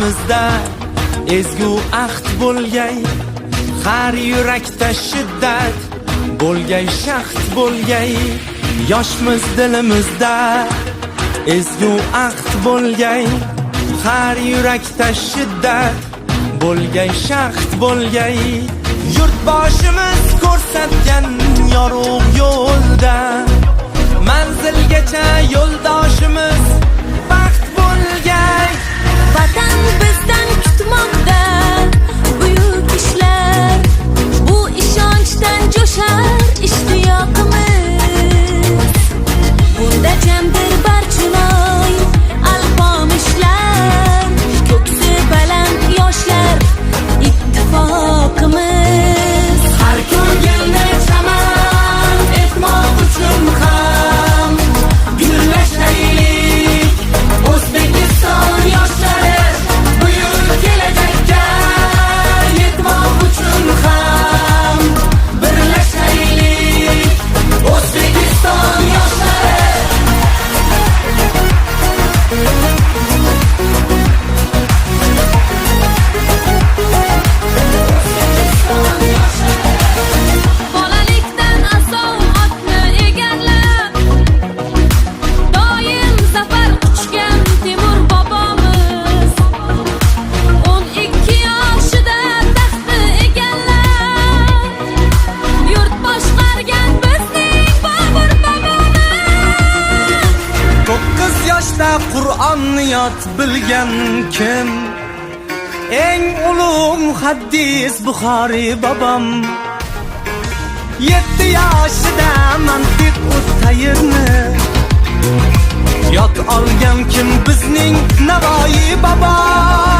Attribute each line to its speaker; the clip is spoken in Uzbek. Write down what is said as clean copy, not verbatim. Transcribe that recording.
Speaker 1: dilimizda ezgu ahd bo'lgay, har yurakda shiddat bo'lgay, shaxt bo'lgay. Yoshmiz dilimizda ezgu ahd bo'lgay, har yurakda shiddat bo'lgay, shaxt bo'lgay. Yurtboshimiz ko'rsatgan yorug' yo'lda manzilgacha yo'ldoshimiz baxt bo'lgay.
Speaker 2: Vatan bizdan kutmoqda buyuk ishlar, bu ishonchdan jo'shar ishtiyoqimiz. Bunda jamdir barchinoy alpomishlar, ko'ksi baland yoshlar ittifoqimiz.
Speaker 1: Har ko'ngilni chaman etmoq uchun ham birlashaylik. O'zbekiston yoshlari buyuk kelajakka yetmoq uchun ham birlashaylik. O'zbekiston yoshlari
Speaker 2: Bolalikdan asov otni egallab, doim zafar quchgan Temur bobomiz. 12 yoshida taxtni egallab, yurt boshqargan bizning Bobur bobomiz.
Speaker 1: 9 yoshda Qur'onni yod bilgan kim? Eng ulug' muhaddis Buxoriy bobom. 7 yoshida mantiq ustayirni yod olgan kim? Bizning Navoiy bobom.